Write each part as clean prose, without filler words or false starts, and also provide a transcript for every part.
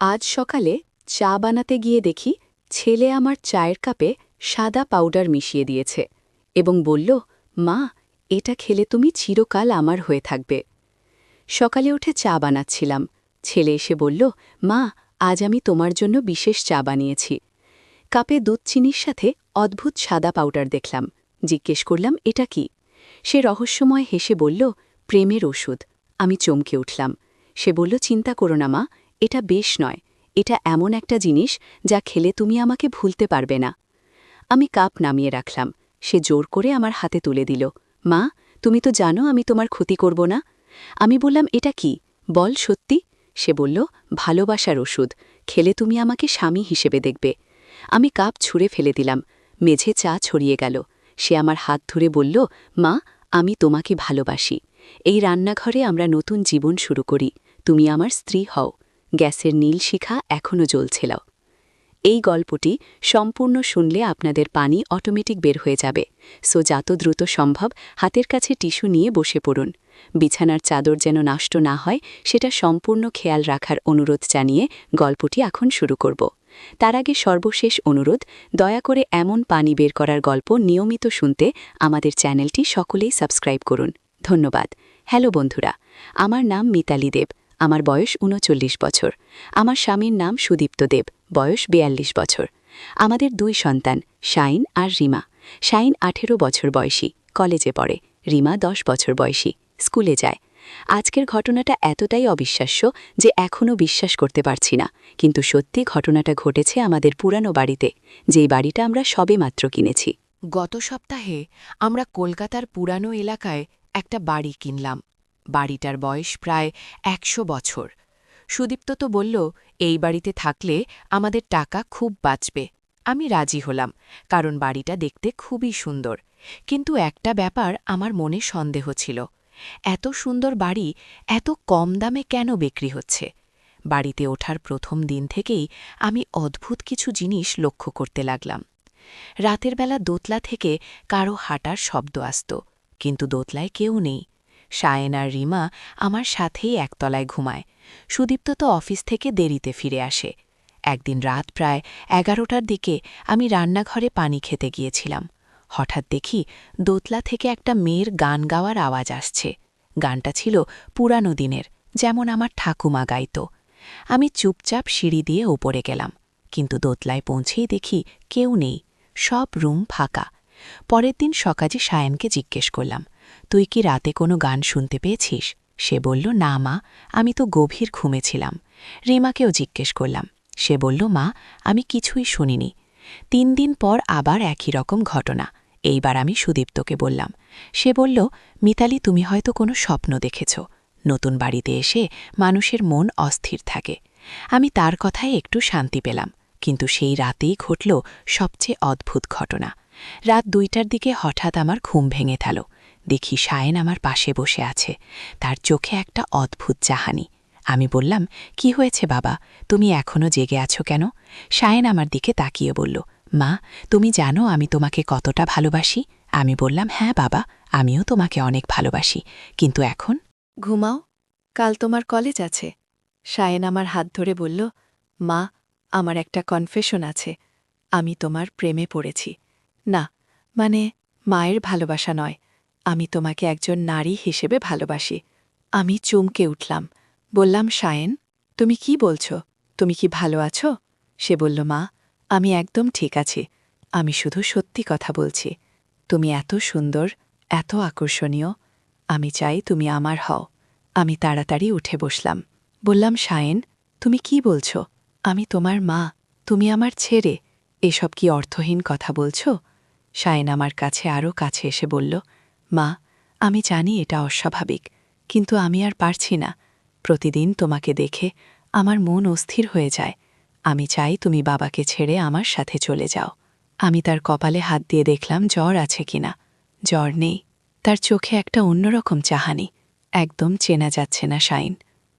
আজ সকালে চা বানাতে গিয়ে দেখি ছেলে আমার চায়ের কাপে সাদা পাউডার মিশিয়ে দিয়েছে এবং বলল, মা, এটা খেলে তুমি চিরকাল আমার হয়ে থাকবে। সকালে উঠে চা বানাচ্ছিলাম, ছেলে এসে বলল, মা, আজ আমি তোমার জন্য বিশেষ চা বানিয়েছি। কাপে দুধ চিনির সাথে অদ্ভুত সাদা পাউডার দেখলাম, জিজ্ঞেস করলাম, এটা কি? সে রহস্যময় হেসে বলল, প্রেমের ওষুধ। আমি চমকে উঠলাম। সে বলল, চিন্তা করো না মা, এটা বেশ নয়, এটা এমন একটা জিনিস যা খেলে তুমি আমাকে ভুলতে পারবে না। আমি কাপ নামিয়ে রাখলাম। সে জোর করে আমার হাতে তুলে দিল। মা, তুমি তো জানো আমি তোমার ক্ষতি করব না। আমি বললাম, এটা কি? বল সত্যি। সে বলল, ভালোবাসার ওষুধ, খেলে তুমি আমাকে স্বামী হিসেবে দেখবে। আমি কাপ ছুঁড়ে ফেলে দিলাম। মেঝে চা ছড়িয়ে গেল। সে আমার হাত ধরে বলল, মা, আমি তোমাকে ভালোবাসি। এই রান্নাঘরে আমরা নতুন জীবন শুরু করি। তুমি আমার স্ত্রী হও। গ্যাসের নীল শিখা এখনও জ্বলছিল। এই গল্পটি সম্পূর্ণ শুনলে আপনাদের পানি অটোমেটিক বের হয়ে যাবে, সো যত দ্রুত সম্ভব হাতের কাছে টিস্যু নিয়ে বসে পড়ুন। বিছানার চাদর যেন নষ্ট না হয় সেটা সম্পূর্ণ খেয়াল রাখার অনুরোধ জানিয়ে গল্পটি এখন শুরু করব। তার আগে সর্বশেষ অনুরোধ, দয়া করে এমন পানি বের করার গল্প নিয়মিত শুনতে আমাদের চ্যানেলটি সকলেই সাবস্ক্রাইব করুন। ধন্যবাদ। হ্যালো বন্ধুরা, আমার নাম মিতালি দেব। আমার বয়স ৩৯ বছর। আমার স্বামীর নাম সুদীপ্ত দেব, বয়স ৪২ বছর। আমাদের ২ সন্তান, শাইন আর রিমা। শাইন ১৮ বছর বয়সী, কলেজে পড়ে। রিমা ১০ বছর বয়সী, স্কুলে যায়। আজকের ঘটনাটা এতটাই অবিশ্বাস্য যে এখনও বিশ্বাস করতে পারছি না, কিন্তু সত্যি ঘটনাটা ঘটেছে আমাদের পুরানো বাড়িতে, যেই বাড়িটা আমরা সবেমাত্র কিনেছি। গত সপ্তাহে আমরা কলকাতার পুরানো এলাকায় একটা বাড়ি কিনলাম। বাড়িটার বয়স প্রায় ১০০ বছর। সুদীপ্ত তো বলল, এই বাড়িতে থাকলে আমাদের টাকা খুব বাঁচবে। আমি রাজি হলাম, কারণ বাড়িটা দেখতে খুবই সুন্দর। কিন্তু একটা ব্যাপার আমার মনে সন্দেহ ছিল, এত সুন্দর বাড়ি এত কম দামে কেন বিক্রি হচ্ছে? বাড়িতে ওঠার প্রথম দিন থেকেই আমি অদ্ভুত কিছু জিনিস লক্ষ্য করতে লাগলাম। রাতের বেলা দোতলা থেকে কারো হাঁটার শব্দ আসত, কিন্তু দোতলায় কেউ নেই। শায়েন আর রিমা আমার সাথেই একতলায় ঘুমায়। সুদীপ্ত তো অফিস থেকে দেরিতে ফিরে আসে। একদিন রাত প্রায় ১১টার দিকে আমি রান্নাঘরে পানি খেতে গিয়েছিলাম। হঠাৎ দেখি দোতলা থেকে একটা মেয়ের গান গাওয়ার আওয়াজ আসছে। গানটা ছিল পুরানো দিনের, যেমন আমার ঠাকুমা গাইত। আমি চুপচাপ সিঁড়ি দিয়ে ওপরে গেলাম, কিন্তু দোতলায় পৌঁছেই দেখি কেউ নেই, সব রুম ফাঁকা। পরের দিন সকালে শায়েনকে জিজ্ঞেস করলাম, তুই কি রাতে কোনো গান শুনতে পেয়েছিস? সে বলল, না মা, আমি তো গভীর ঘুমেছিলাম। রিমাকেও জিজ্ঞেস করলাম, সে বলল, মা, আমি কিছুই শুনিনি। ৩ দিন পর আবার একই রকম ঘটনা। এইবার আমি সুদীপ্তকে বললাম। সে বলল, মিতালি, তুমি হয়তো কোনো স্বপ্ন দেখেছ। নতুন বাড়িতে এসে মানুষের মন অস্থির থাকে। আমি তার কথায় একটু শান্তি পেলাম, কিন্তু সেই রাতেই ঘটল সবচেয়ে অদ্ভুত ঘটনা। রাত ২টার দিকে হঠাৎ আমার ঘুম ভেঙে গেল। দেখি শায়েন আমার পাশে বসে আছে, তার চোখে একটা অদ্ভুত চাহানি। আমি বললাম, কি হয়েছে বাবা, তুমি এখনও জেগে আছো কেন? শায়েন আমার দিকে তাকিয়ে বলল, মা, তুমি জানো আমি তোমাকে কতটা ভালোবাসি? আমি বললাম, হ্যাঁ বাবা, আমিও তোমাকে অনেক ভালোবাসি, কিন্তু এখন? ঘুমাও, কাল তোমার কলেজ আছে। শায়েন আমার হাত ধরে বলল, মা, আমার একটা কনফেশন আছে। আমি তোমার প্রেমে পড়েছি। না, মানে মায়ের ভালোবাসা নয়, আমি তোমাকে একজন নারী হিসেবে ভালোবাসি। আমি চমকে উঠলাম। বললাম, শায়েন, তুমি কি বলছো? তুমি কি ভালো আছো? সে বলল, মা, আমি একদম ঠিক আছি। আমি শুধু সত্যি কথা বলছি। তুমি এত সুন্দর, এত আকর্ষণীয়। আমি চাই তুমি আমার হও। আমি তাড়াতাড়ি উঠে বসলাম। বললাম, শায়েন, তুমি কি বলছো? আমি তোমার মা, তুমি আমার ছেড়ে। এসব কি অর্থহীন কথা বলছো? শায়েন আমার কাছে আরও কাছে এসে বলল, মা, আমি জানি এটা অস্বাভাবিক, কিন্তু আমি আর পারছি না। প্রতিদিন তোমাকে দেখে আমার মন অস্থির হয়ে যায়। আমি চাই তুমি বাবাকে ছেড়ে আমার সাথে চলে যাও। আমি তার কপালে হাত দিয়ে দেখলাম জ্বর আছে কিনা। জ্বর নেই। তার চোখে একটা অন্যরকম চাহানি, একদম চেনা যাচ্ছে না শাইন।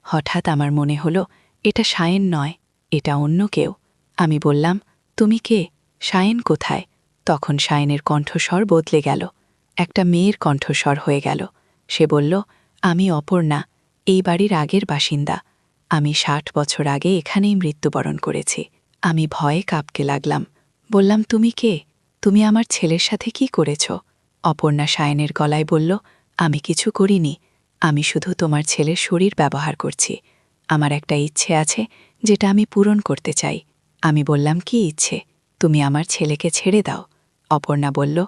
হঠাৎ আমার মনে হলো, এটা শায়েন নয়, এটা অন্য কেউ। আমি বললাম, তুমি কে? শায়েন কোথায়? তখন শায়েনের কণ্ঠস্বর বদলে গেল, একটা মেয়ের কণ্ঠস্বর হয়ে গেল। সে বলল, আমি অপর্ণা, এই বাড়ির আগের বাসিন্দা। আমি ৬০ বছর আগে এখানেই মৃত্যুবরণ করেছি। আমি ভয়ে কাঁপতে লাগলাম। বললাম, তুমি কে? তুমি আমার ছেলের সাথে কি করেছ? অপর্ণা সায়নের গলায় বলল, আমি কিছু করিনি। আমি শুধু তোমার ছেলের শরীর ব্যবহার করছি। আমার একটা ইচ্ছে আছে যেটা আমি পূরণ করতে চাই। আমি বললাম, কি ইচ্ছে? তুমি আমার ছেলেকে ছেড়ে দাও। অপর্ণা বলল,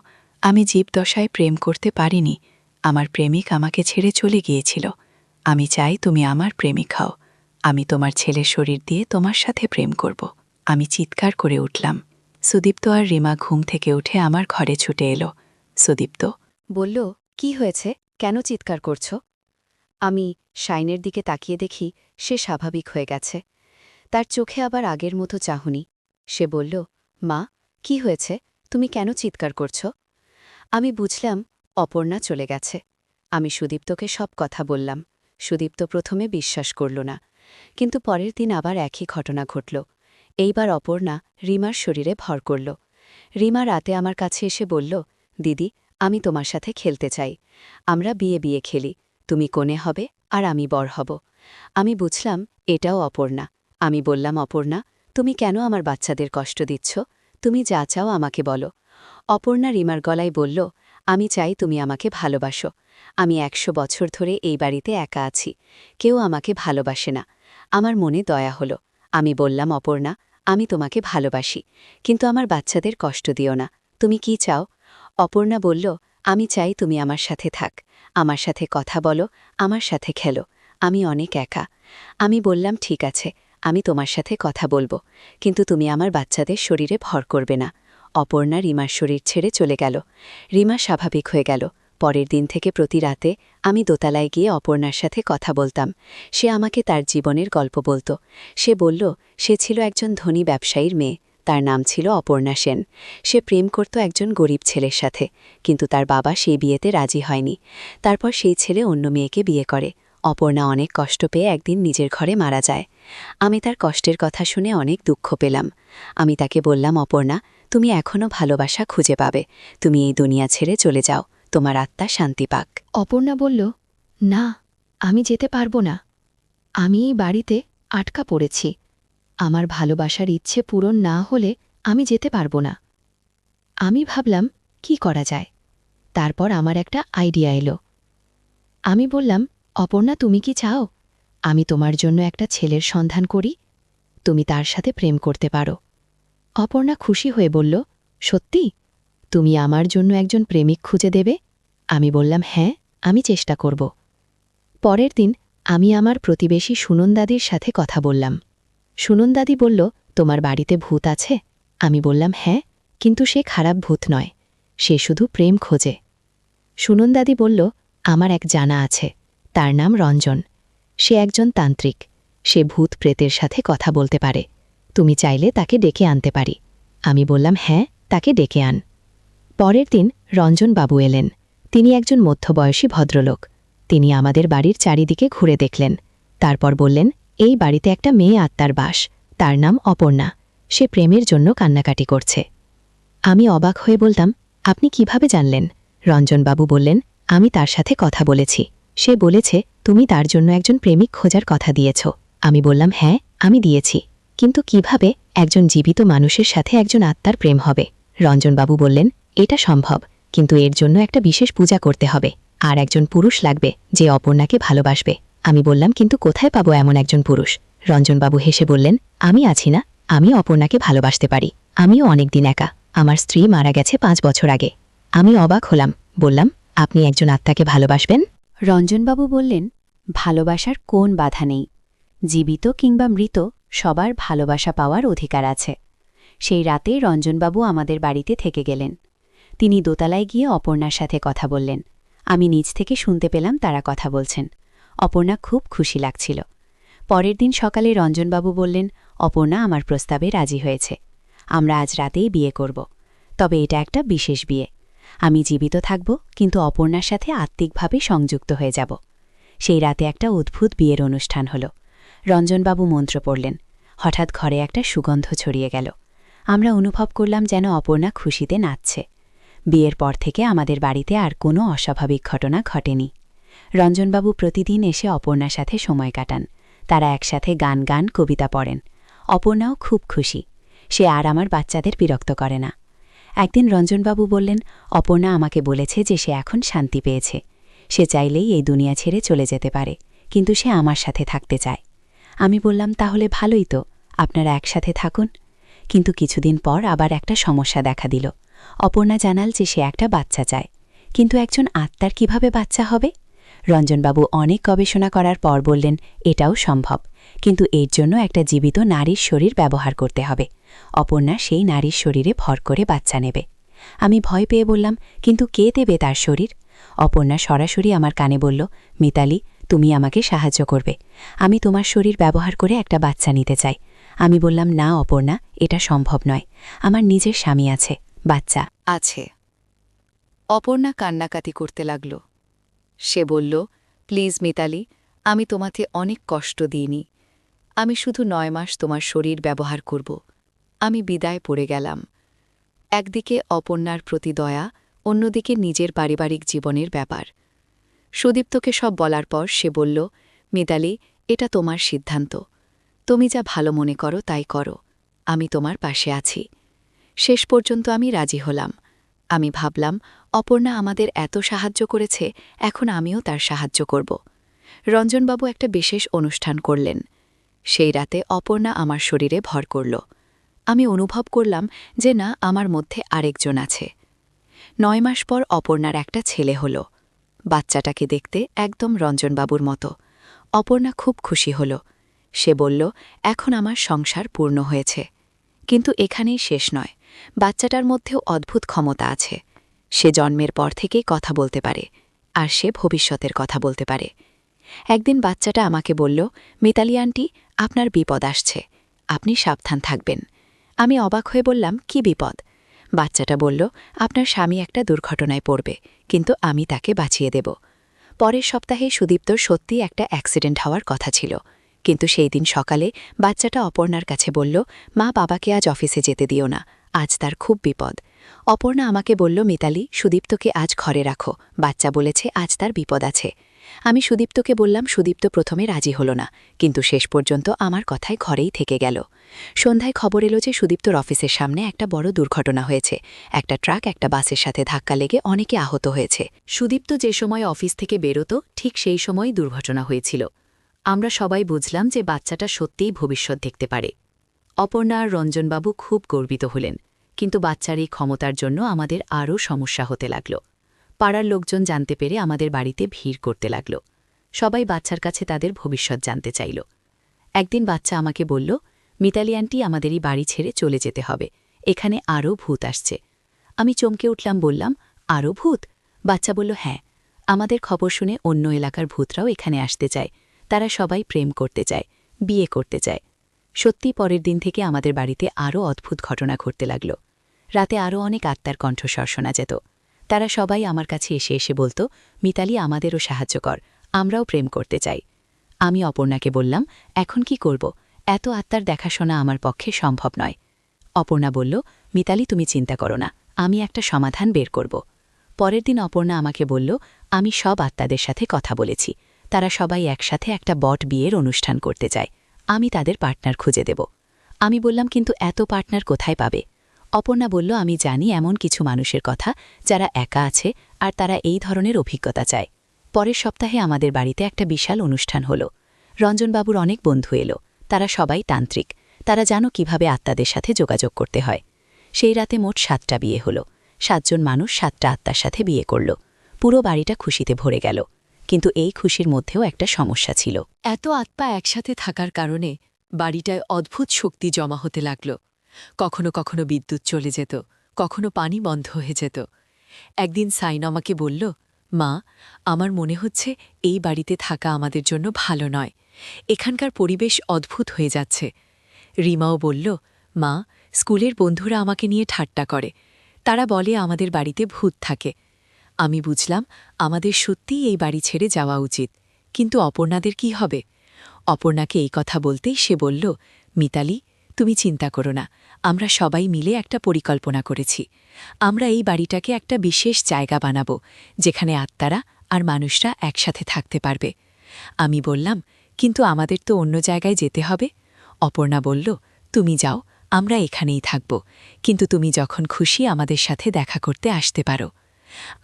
আমি জীবদশায় প্রেম করতে পারিনি। আমার প্রেমিক আমাকে ছেড়ে চলে গিয়েছিল। আমি চাই তুমি আমার প্রেমিক হও। আমি তোমার ছেলের শরীর দিয়ে তোমার সাথে প্রেম করব। আমি চিৎকার করে উঠলাম। সুদীপ্ত আর রিমা ঘুম থেকে উঠে আমার ঘরে ছুটে এলো। সুদীপ্ত বলল, কি হয়েছে? কেন চিৎকার করছ? আমি শাইনের দিকে তাকিয়ে দেখি সে স্বাভাবিক হয়ে গেছে। তার চোখে আবার আগের মতো চাহনি। সে বলল, মা, কি হয়েছে? তুমি কেন চিৎকার করছ? আমি বুঝলাম অপর্ণা চলে গেছে। আমি সুদীপ্তকে সব কথা বললাম। সুদীপ্ত প্রথমে বিশ্বাস করল না, কিন্তু পরের দিন আবার একই ঘটনা ঘটল। এইবার অপর্ণা রিমার শরীরে ভর করল। রিমা রাতে আমার কাছে এসে বলল, দিদি, আমি তোমার সাথে খেলতে চাই। আমরা বিয়ে বিয়ে খেলি। তুমি কোণে হবে আর আমি বর হব। আমি বুঝলাম এটাও অপর্ণা। আমি বললাম, অপর্ণা, তুমি কেন আমার বাচ্চাদের কষ্ট দিচ্ছ? তুমি যা চাও আমাকে বলো। অপর্ণা রিমার গলায় বলল, আমি চাই তুমি আমাকে ভালোবাসো। আমি ১০০ বছর ধরে এই বাড়িতে একা আছি। কেউ আমাকে ভালোবাসে না। আমার মনে দয়া হলো। আমি বললাম, অপর্ণা, আমি তোমাকে ভালোবাসি, কিন্তু আমার বাচ্চাদের কষ্ট দিও না। তুমি কি চাও? অপর্ণা বলল, আমি চাই তুমি আমার সাথে থাক, আমার সাথে কথা বলো, আমার সাথে খেলো। আমি অনেক একা। আমি বললাম, ঠিক আছে, আমি তোমার সাথে কথা বলবো, কিন্তু তুমি আমার বাচ্চাদের শরীরে ভর করবে না। অপর্ণা রিমার শরীর ছেড়ে চলে গেল। রিমা স্বাভাবিক হয়ে গেল। পরের দিন থেকে প্রতি রাতে আমি দোতলায় গিয়ে অপর্ণার সাথে কথা বলতাম। সে আমাকে তার জীবনের গল্প বলত। সে বলল, সে ছিল একজন ধনী ব্যবসায়ীর মেয়ে। তার নাম ছিল অপর্ণা সেন। সে প্রেম করত একজন গরিব ছেলের সাথে, কিন্তু তার বাবা সেই বিয়েতে রাজি হয়নি। তারপর সেই ছেলে অন্য মেয়েকে বিয়ে করে। অপর্ণা অনেক কষ্ট পেয়ে একদিন নিজের ঘরে মারা যায়। আমি তার কষ্টের কথা শুনে অনেক দুঃখ পেলাম। আমি তাকে বললাম, অপর্ণা, তুমি এখনও ভালোবাসা খুঁজে পাবে। তুমি এই দুনিয়া ছেড়ে চলে যাও, তোমার আত্মা শান্তি পাক। অপর্ণা বলল, না, আমি যেতে পারবো না। আমি এই বাড়িতে আটকা পড়েছি। আমার ভালোবাসার ইচ্ছে পূরণ না হলে আমি যেতে পারবো না। আমি ভাবলাম কি করা যায়। তারপর আমার একটা আইডিয়া এলো। আমি বললাম, অপর্ণা, তুমি কি চাও আমি তোমার জন্য একটা ছেলের সন্ধান করি? তুমি তার সাথে প্রেম করতে পারো। অপর্ণা খুশি হয়ে বলল, সত্যি? তুমি আমার জন্য একজন প্রেমিক খুঁজে দেবে? আমি বললাম, হ্যাঁ, আমি চেষ্টা করব। পরের দিন আমি আমার প্রতিবেশী সুনন্দাদির সাথে কথা বললাম। সুনন্দাদি বলল, তোমার বাড়িতে ভূত আছে? আমি বললাম, হ্যাঁ, কিন্তু সে খারাপ ভূত নয়, সে শুধু প্রেম খোঁজে। সুনন্দাদি বলল, আমার এক জানা আছে, তার নাম রঞ্জন। সে একজন তান্ত্রিক। সে ভূত প্রেতের সাথে কথা বলতে পারে। তুমি চাইলে তাকে ডেকে আনতে পারি। আমি বললাম, হ্যাঁ, তাকে ডেকে আন। পরের দিন রঞ্জনবাবু এলেন। তিনি একজন মধ্যবয়সী ভদ্রলোক। তিনি আমাদের বাড়ির চারিদিকে ঘুরে দেখলেন। তারপর বললেন, এই বাড়িতে একটা মেয়ে আত্মার বাস। তার নাম অপর্ণা। সে প্রেমের জন্য কান্নাকাটি করছে। আমি অবাক হয়ে বলতাম, আপনি কিভাবে জানলেন? রঞ্জনবাবু বললেন, আমি তার সাথে কথা বলেছি। সে বলেছে তুমি তার জন্য একজন প্রেমিক খোঁজার কথা দিয়েছ। আমি বললাম, হ্যাঁ, আমি দিয়েছি, কিন্তু কিভাবে একজন জীবিত মানুষের সাথে একজন আত্মার প্রেম হবে? রঞ্জনবাবু বললেন, এটা সম্ভব, কিন্তু এর জন্য একটা বিশেষ পূজা করতে হবে, আর একজন পুরুষ লাগবে যে অপর্ণাকে ভালোবাসবে। আমি বললাম, কিন্তু কোথায় পাবো এমন একজন পুরুষ? রঞ্জনবাবু হেসে বললেন, আমি আছি না, আমি অপর্ণাকে ভালোবাসতে পারি। আমিও অনেকদিন একা। আমার স্ত্রী মারা গেছে 5 বছর আগে। আমি অবাক হলাম। বললাম, আপনি একজন আত্মাকে ভালোবাসবেন? রঞ্জনবাবু বললেন, ভালোবাসার কোন বাধা নেই। জীবিত কিংবা মৃত সবার ভালোবাসা পাওয়ার অধিকার আছে। সেই রাতে রঞ্জনবাবু আমাদের বাড়িতে থেকে গেলেন। তিনি দোতলায় গিয়ে অপর্ণার সাথে কথা বললেন। আমি নিজ থেকে শুনতে পেলাম তারা কথা বলছেন। অপর্ণা খুব খুশি লাগছিল। পরের দিন সকালে রঞ্জনবাবু বললেন, অপর্ণা আমার প্রস্তাবে রাজি হয়েছে। আমরা আজ রাতেই বিয়ে করব। তবে এটা একটা বিশেষ বিয়ে। আমি জীবিত থাকব, কিন্তু অপর্ণার সাথে আত্মিকভাবে সংযুক্ত হয়ে যাব। সেই রাতে একটা অদ্ভুত বিয়ের অনুষ্ঠান হল। রঞ্জনবাবু মন্ত্র পড়লেন। হঠাৎ ঘরে একটা সুগন্ধ ছড়িয়ে গেল। আমরা অনুভব করলাম যেন অপর্ণা খুশিতে নাচছে। বিয়ের পর থেকে আমাদের বাড়িতে আর কোনো অস্বাভাবিক ঘটনা ঘটেনি। রঞ্জনবাবু প্রতিদিন এসে অপর্ণার সাথে সময় কাটান। তারা একসাথে গান গান কবিতা পড়েন। অপর্ণাও খুব খুশি, সে আর আমার বাচ্চাদের বিরক্ত করে না। একদিন রঞ্জনবাবু বললেন, অপর্ণা আমাকে বলেছে যে সে এখন শান্তি পেয়েছে, সে চাইলেই এই দুনিয়া ছেড়ে চলে যেতে পারে, কিন্তু সে আমার সাথে থাকতে চায়। আমি বললাম, তাহলে ভালোই তো, আপনারা একসাথে থাকুন। কিন্তু কিছুদিন পর আবার একটা সমস্যা দেখা দিল। অপর্ণা জানাল যে সে একটা বাচ্চা চায়, কিন্তু একজন আত্মার কিভাবে বাচ্চা হবে? রঞ্জনবাবু অনেক গবেষণা করার পর বললেন, এটাও সম্ভব, কিন্তু এর জন্য একটা জীবিত নারীর শরীর ব্যবহার করতে হবে। অপর্ণা সেই নারীর শরীরে ভর করে বাচ্চা নেবে। আমি ভয় পেয়ে বললাম, কিন্তু কে দেবে তার শরীর? অপর্ণা সরাসরি আমার কানে বলল, মিতালি, তুমি আমাকে সাহায্য করবে, আমি তোমার শরীর ব্যবহার করে একটা বাচ্চা নিতে চাই। আমি বললাম, না অপর্ণা, এটা সম্ভব নয়, আমার নিজের স্বামী আছে, বাচ্চা আছে। অপর্ণা কান্নাকাটি করতে লাগল। সে বলল, প্লিজ মিতালি, আমি তোমাকে অনেক কষ্ট দিইনি, আমি শুধু 9 মাস তোমার শরীর ব্যবহার করব। আমি বিদায় পড়ে গেলাম। একদিকে অপর্ণার প্রতি দয়া, অন্যদিকে নিজের পারিবারিক জীবনের ব্যাপার। সুদীপ্তকে সব বলার পর সে বলল, মিতালি, এটা তোমার সিদ্ধান্ত, তুমি যা ভালো মনে করো তাই করো, আমি তোমার পাশে আছি। শেষ পর্যন্ত আমি রাজি হলাম। আমি ভাবলাম, অপর্ণা আমাদের এত সাহায্য করেছে, এখন আমিও তার সাহায্য করব। রঞ্জনবাবু একটা বিশেষ অনুষ্ঠান করলেন। সেই রাতে অপর্ণা আমার শরীরে ভর করল। আমি অনুভব করলাম যে না, আমার মধ্যে আরেকজন আছে। 9 মাস পর অপর্ণার একটা ছেলে হল। বাচ্চাটাকে দেখতে একদম রঞ্জনবাবুর মতো। অপর্ণা খুব খুশি হল। সে বলল, এখন আমার সংসার পূর্ণ হয়েছে। কিন্তু এখানেই শেষ নয়, বাচ্চাটার মধ্যেও অদ্ভুত ক্ষমতা আছে। সে জন্মের পর থেকেই কথা বলতে পারে, আর সে ভবিষ্যতের কথা বলতে পারে। একদিন বাচ্চাটা আমাকে বলল, মিতালি আন্টি, আপনার বিপদ আসছে, আপনি সাবধান থাকবেন। আমি অবাক হয়ে বললাম, কি বিপদ? বাচ্চাটা বলল, আপনার স্বামী একটা দুর্ঘটনায় পড়বে, কিন্তু আমি তাকে বাঁচিয়ে দেব। পরের সপ্তাহে সুদীপ্তর সত্যি একটা অ্যাক্সিডেন্ট হওয়ার কথা ছিল, কিন্তু সেই দিন সকালে বাচ্চাটা অপর্ণার কাছে বলল, মা, বাবাকে আজ অফিসে যেতে দিও না, আজ তার খুব বিপদ। অপর্ণা আমাকে বলল, মিতালি, সুদীপ্তকে আজ ঘরে রাখো, বাচ্চা বলেছে আজ তার বিপদ আছে। আমি সুদীপ্তকে বললাম। সুদীপ্ত প্রথমে রাজি হল না, কিন্তু শেষ পর্যন্ত আমার কথায় ঘরেই থেকে গেল। সন্ধ্যায় খবর এলো যে সুদীপ্তর অফিসের সামনে একটা বড় দুর্ঘটনা হয়েছে। একটা ট্রাক একটা বাসের সাথে ধাক্কা লেগে অনেকে আহত হয়েছে। সুদীপ্ত যে সময় অফিস থেকে বেরোত, ঠিক সেই সময়ই দুর্ঘটনা হয়েছিল। আমরা সবাই বুঝলাম যে বাচ্চাটা সত্যিই ভবিষ্যৎ দেখতে পারে। অপর্ণা আর রঞ্জনবাবু খুব গর্বিত হলেন, কিন্তু বাচ্চার এই ক্ষমতার জন্য আমাদের আরও সমস্যা হতে লাগল। পাড়ার লোকজন জানতে পেরে আমাদের বাড়িতে ভিড় করতে লাগল। সবাই বাচ্চার কাছে তাদের ভবিষ্যৎ জানতে চাইল। একদিন বাচ্চা আমাকে বলল, মিতালি আন্টি, আমাদেরই বাড়ি ছেড়ে চলে যেতে হবে, এখানে আরও ভূত আসছে। আমি চমকে উঠলাম, বললাম, আরও ভূত? বাচ্চা বলল, হ্যাঁ, আমাদের খবর শুনে অন্য এলাকার ভূতরাও এখানে আসতে চায়, তারা সবাই প্রেম করতে চায়, বিয়ে করতে চায়। সত্যি পরের দিন থেকে আমাদের বাড়িতে আরও অদ্ভুত ঘটনা ঘটতে লাগল। রাতে আরও অনেক আত্মার কণ্ঠস্বর শোনা যেত। তারা সবাই আমার কাছে এসে এসে বলত, মিতালি, আমাদেরও সাহায্য কর, আমরাও প্রেম করতে চাই। আমি অপর্ণাকে বললাম, এখন কি করব? এত আত্মার দেখাশোনা আমার পক্ষে সম্ভব নয়। অপর্ণা বলল, মিতালি, তুমি চিন্তা করো না, আমি একটা সমাধান বের করব। পরের দিন অপর্ণা আমাকে বলল, আমি সব আত্মাদের সাথে কথা বলেছি, তারা সবাই একসাথে একটা বট বিয়ের অনুষ্ঠান করতে চায়, আমি তাদের পার্টনার খুঁজে দেব। আমি বললাম, কিন্তু এত পার্টনার কোথায় পাবে? অপর্ণা বলল, আমি জানি এমন কিছু মানুষের কথা যারা একা আছে আর তারা এই ধরনের অভিজ্ঞতা চায়। পরের সপ্তাহে আমাদের বাড়িতে একটা বিশাল অনুষ্ঠান হল। রঞ্জনবাবুর অনেক বন্ধু এলো, তারা সবাই তান্ত্রিক, তারা জানো কিভাবে আত্মাদের সাথে যোগাযোগ করতে হয়। সেই রাতে মোট 7টা বিয়ে হল, 7 জন মানুষ 7টা আত্মার সাথে বিয়ে করল। পুরো বাড়িটা খুশিতে ভরে গেল, কিন্তু এই খুশির মধ্যেও একটা সমস্যা ছিল। এত আত্মা একসাথে থাকার কারণে বাড়িটায় অদ্ভুত শক্তি জমা হতে লাগল। কখনো কখনো বিদ্যুৎ চলে যেত, কখনো পানি বন্ধ হয়ে যেত। একদিন সাইন আমাকে বলল, মা, আমার মনে হচ্ছে এই বাড়িতে থাকা আমাদের জন্য ভালো নয়, এখানকার পরিবেশ অদ্ভুত হয়ে যাচ্ছে। রিমাও বলল, মা, স্কুলের বন্ধুরা আমাকে নিয়ে ঠাট্টা করে, তারা বলে আমাদের বাড়িতে ভূত থাকে। আমি বুঝলাম আমাদের সত্যিই এই বাড়ি ছেড়ে যাওয়া উচিত, কিন্তু অপর্ণাদের কি হবে? অপর্ণাকে এই কথা বলতেই সে বলল, মিতালি, তুমি চিন্তা করো না, আমরা সবাই মিলে একটা পরিকল্পনা করেছি। আমরা এই বাড়িটাকে একটা বিশেষ জায়গা বানাবো, যেখানে আত্মারা আর মানুষরা একসাথে থাকতে পারবে। আমি বললাম, কিন্তু আমাদের তো অন্য জায়গায় যেতে হবে। অপর্ণা বলল, তুমি যাও, আমরা এখানেই থাকব, কিন্তু তুমি যখন খুশি আমাদের সাথে দেখা করতে আসতে পারো।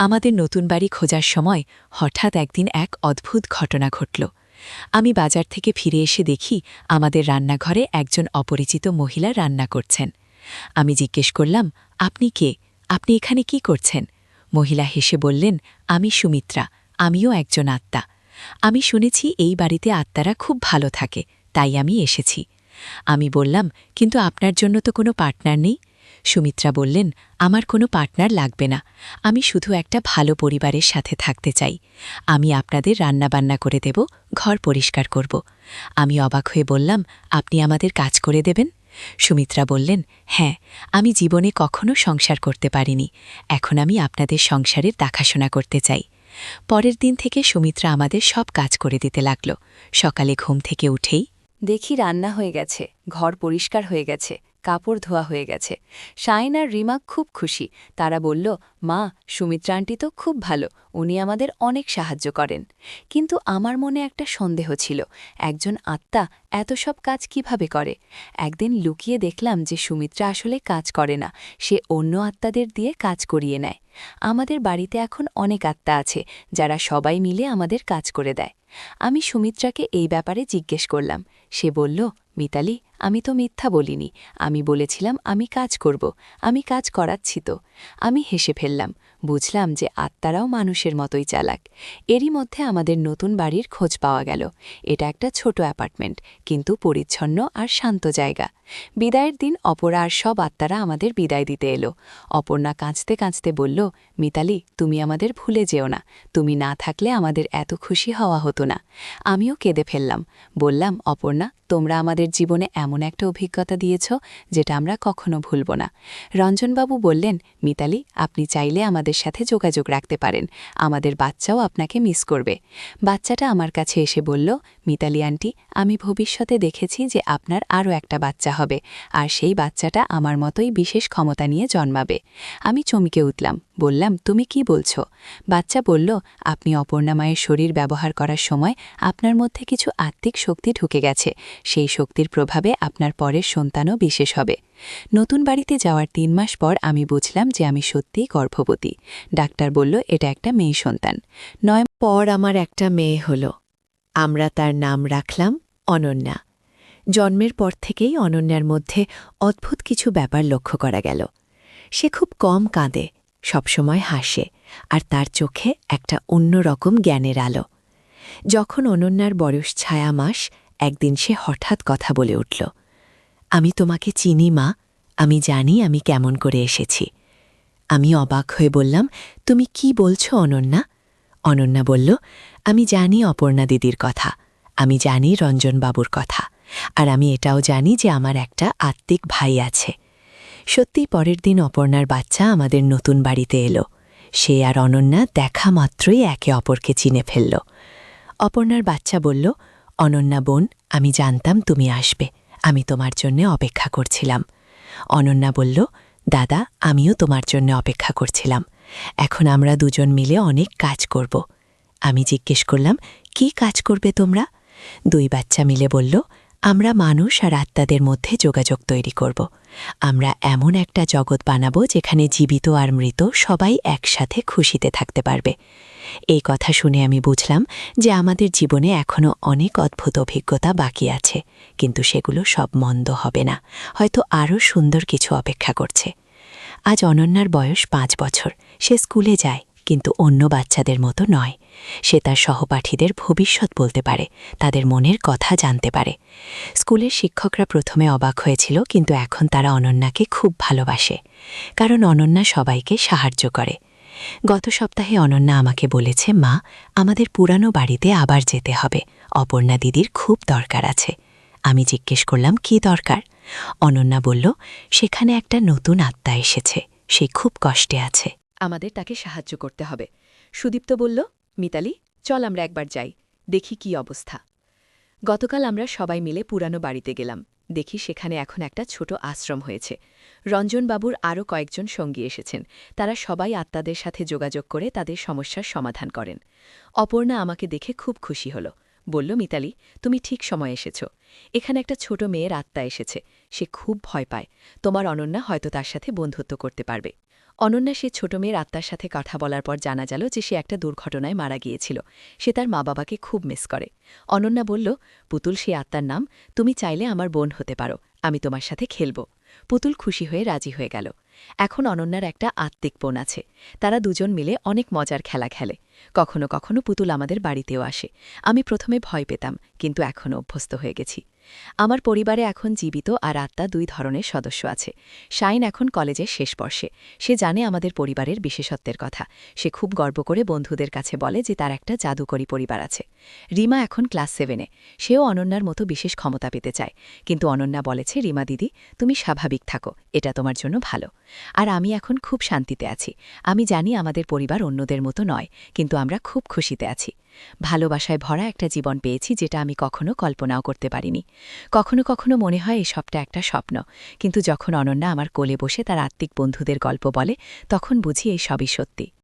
আমাদের নতুন বাড়ি খোঁজার সময় হঠাৎ একদিন এক অদ্ভুত ঘটনা ঘটল। আমি বাজার থেকে ফিরে এসে দেখি আমাদের রান্নাঘরে একজন অপরিচিত মহিলা রান্না করছেন। আমি জিজ্ঞেস করলাম, আপনি কে? আপনি এখানে কি করছেন? মহিলা হেসে বললেন, আমি সুমিত্রা, আমিও একজন আত্মা। আমি শুনেছি এই বাড়িতে আত্মারা খুব ভালো থাকে, তাই আমি এসেছি। আমি বললাম, কিন্তু আপনার জন্য তো কোনো পার্টনার নেই। সুমিত্রা বললেন, আমার কোনো পার্টনার লাগবে না, আমি শুধু একটা ভালো পরিবারের সাথে থাকতে চাই। আমি আপনাদের রান্নাবান্না করে দেব, ঘর পরিষ্কার করব। আমি অবাক হয়ে বললাম, আপনি আমাদের কাজ করে দেবেন? সুমিত্রা বললেন, হ্যাঁ, আমি জীবনে কখনো সংসার করতে পারিনি, এখন আমি আপনাদের সংসারের দেখাশোনা করতে চাই। পরের দিন থেকে সুমিত্রা আমাদের সব কাজ করে দিতে লাগল। সকালে ঘুম থেকে উঠেই দেখি রান্না হয়ে গেছে, ঘর পরিষ্কার হয়ে গেছে, কাপড় ধোয়া হয়ে গেছে। শাইন আর রিমা খুব খুশি। তারা বলল, মা, সুমিত্রা আন্টি তো খুব ভালো, উনি আমাদের অনেক সাহায্য করেন। কিন্তু আমার মনে একটা সন্দেহ ছিল, একজন আত্মা এত সব কাজ কিভাবে করে? একদিন লুকিয়ে দেখলাম যে সুমিত্রা আসলে কাজ করে না, সে অন্য আত্মাদের দিয়ে কাজ করিয়ে নেয়। আমাদের বাড়িতে এখন অনেক আত্মা আছে, যারা সবাই মিলে আমাদের কাজ করে দেয়। আমি সুমিত্রাকে এই ব্যাপারে জিজ্ঞেস করলাম। সে বলল, মিতালি, আমি তো মিথ্যা বলিনি, আমি বলেছিলাম আমি কাজ করব, আমি কাজ করাচ্ছি তো। আমি হেসে ফেললাম, বুঝলাম যে আত্মারাও মানুষের মতোই চালাক। এরই মধ্যে আমাদের নতুন বাড়ির খোঁজ পাওয়া গেল। এটা একটা ছোট অ্যাপার্টমেন্ট, কিন্তু পরিচ্ছন্ন আর শান্ত জায়গা। বিদায়ের দিন অপরা আর সব আত্মারা আমাদের বিদায় দিতে এলো। অপর্ণা কাঁদতে কাঁদতে বলল, মিতালি, তুমি আমাদের ভুলে যেও না, তুমি না থাকলে আমাদের এত খুশি হওয়া হতো না। আমিও কেঁদে ফেললাম, বললাম, অপর্ণা, তোমরা আমাদের জীবনে এমন একটা অভিজ্ঞতা দিয়েছ যেটা আমরা কখনো ভুলব না। রঞ্জনবাবু বললেন, মিতালি, আপনি চাইলে আমাদের সাথে যোগাযোগ রাখতে পারেন, আমাদের বাচ্চাও আপনাকে মিস করবে। বাচ্চাটা আমার কাছে এসে বলল, মিতালি আন্টি, আমি ভবিষ্যতে দেখেছি যে আপনার আরও একটা বাচ্চা হবে, আর সেই বাচ্চাটা আমার মতোই বিশেষ ক্ষমতা নিয়ে জন্মাবে। আমি চমকে উঠলাম, বললাম, তুমি কি বলছো? বাচ্চা বলল, আপনি অপর্ণা মায়ের শরীর ব্যবহার করার সময় আপনার মধ্যে কিছু আত্মিক শক্তি ঢুকে গেছে, সেই শক্তির প্রভাবে আপনার পরের সন্তানও বিশেষ হবে। নতুন বাড়িতে যাওয়ার ৩ মাস পর আমি বুঝলাম যে আমি সত্যিই গর্ভবতী। ডাক্তার বলল, এটা একটা মেয়ে সন্তান। ৯ পর আমার একটা মেয়ে হল। আমরা তার নাম রাখলাম অনন্যা। জন্মের পর থেকেই অনন্যার মধ্যে অদ্ভুত কিছু ব্যাপার লক্ষ্য করা গেল। সে খুব কম কাঁদে, সবসময় হাসে, আর তার চোখে একটা অন্যরকম জ্ঞানের আলো। যখন অনন্যার বয়স ৬ মাস, একদিন সে হঠাৎ কথা বলে উঠল, আমি তোমাকে চিনি মা, আমি জানি আমি কেমন করে এসেছি। আমি অবাক হয়ে বললাম, তুমি কি বলছো অনন্যা? অনন্যা বলল, আমি জানি অপর্ণা দিদির কথা, আমি জানি রঞ্জনবাবুর কথা, আর আমি এটাও জানি যে আমার একটা আত্মিক ভাই আছে। সত্যিই পরের দিন অপর্ণার বাচ্চা আমাদের নতুন বাড়িতে এলো। সে আর অনন্যা দেখা মাত্রই একে অপরকে চিনে ফেলল। অপর্ণার বাচ্চা বলল, অনন্যা বোন, আমি জানতাম তুমি আসবে, আমি তোমার জন্য অপেক্ষা করছিলাম। অনন্যা বলল, দাদা, আমিও তোমার জন্য অপেক্ষা করছিলাম, এখন আমরা দুজন মিলে অনেক কাজ করব। আমি জিজ্ঞেস করলাম, কি কাজ করবে তোমরা? 2 বাচ্চা মিলে বলল, আমরা মানুষ আর আত্মাদের মধ্যে যোগাযোগ তৈরি করব। আমরা এমন একটা জগৎ বানাবো যেখানে জীবিত আর মৃত সবাই একসাথে খুশিতে থাকতে পারবে। এই কথা শুনে আমি বুঝলাম যে আমাদের জীবনে এখনও অনেক অদ্ভুত অভিজ্ঞতা বাকি আছে, কিন্তু সেগুলো সব মন্দ হবে না, হয়তো আরও সুন্দর কিছু অপেক্ষা করছে। আজ অনন্যার বয়স 5 বছর। সে স্কুলে যায়, কিন্তু অন্য বাচ্চাদের মতো নয়। সে তার সহপাঠীদের ভবিষ্যৎ বলতে পারে, তাদের মনের কথা জানতে পারে। স্কুলের শিক্ষকরা প্রথমে অবাক হয়েছিল, কিন্তু এখন তারা অনন্যাকে খুব ভালোবাসে, কারণ অনন্যা সবাইকে সাহায্য করে। গত সপ্তাহে অনন্যা আমাকে বলেছে, মা, আমাদের পুরানো বাড়িতে আবার যেতে হবে, অপর্ণা দিদির খুব দরকার আছে। আমি জিজ্ঞেস করলাম, কি দরকার? অনন্যা বলল, সেখানে একটা নতুন আত্মা এসেছে, সে খুব কষ্টে আছে, আমাদের তাকে সাহায্য করতে হবে। সুদীপ্ত বলল, মিতালি, চল আমরা একবার যাই, দেখি কি অবস্থা। গতকাল আমরা সবাই মিলে পুরানো বাড়িতে গেলাম। দেখি সেখানে এখন একটা ছোট আশ্রম হয়েছে। রঞ্জনবাবুর আরও কয়েকজন সঙ্গী এসেছেন, তারা সবাই আত্মাদের সাথে যোগাযোগ করে তাদের সমস্যার সমাধান করেন। অপর্ণা আমাকে দেখে খুব খুশি হল, বলল মিতালি, তুমি ঠিক সময় এসেছ। এখানে একটা ছোট মেয়ের আত্মা এসেছে। সে খুব ভয় পায়। তোমার অনন্যা হয়তো তার সাথে বন্ধুত্ব করতে পারবে। অনন্যা সে ছোট মেয়ের আত্মার সাথে কথা বলার পর জানা গেল যে সে একটা দুর্ঘটনায় মারা গিয়েছিল। সে তার মা বাবাকে খুব মিস করে। অনন্যা বলল, পুতুল সেই আত্মার নাম, তুমি চাইলে আমার বোন হতে পারো, আমি তোমার সাথে খেলব। পুতুল খুশি হয়ে রাজি হয়ে গেল। এখন অনন্যার একটা আত্মিক বোন আছে। তারা দুজন মিলে অনেক মজার খেলা খেলে। কখনো কখনো পুতুল আমাদের বাড়িতেও আসে। আমি প্রথমে ভয় পেতাম, কিন্তু এখনও অভ্যস্ত হয়ে গেছি। আমার পরিবারে এখন জীবিত আর আত্মা দুই ধরনের সদস্য আছে। শাইন এখন কলেজের শেষ বর্ষে। সে জানে আমাদের পরিবারের বিশেষত্বের কথা। সে খুব গর্ব করে বন্ধুদের কাছে বলে যে তার একটা জাদুকরী পরিবার আছে। রিমা এখন ক্লাস 7-এ। সেও অনন্যার মতো বিশেষ ক্ষমতা পেতে চায়। কিন্তু অনন্যা বলেছে, রিমা দিদি, তুমি স্বাভাবিক থাকো, এটা তোমার জন্য ভালো। আর আমি এখন খুব শান্তিতে আছি। আমি জানি আমাদের পরিবার অন্যদের মতো নয়, কিন্তু আমরা খুব খুশিতে আছি। ভালোবাসায় ভরা একটা জীবন পেয়েছি, যেটা আমি কখনো কল্পনাও করতে পারিনি। কখনো কখনো মনে হয় এসবটা একটা স্বপ্ন, কিন্তু যখন অনন্যা আমার কোলে বসে তার আত্মিক বন্ধুদের গল্প বলে, তখন বুঝি এই সবই সত্যি।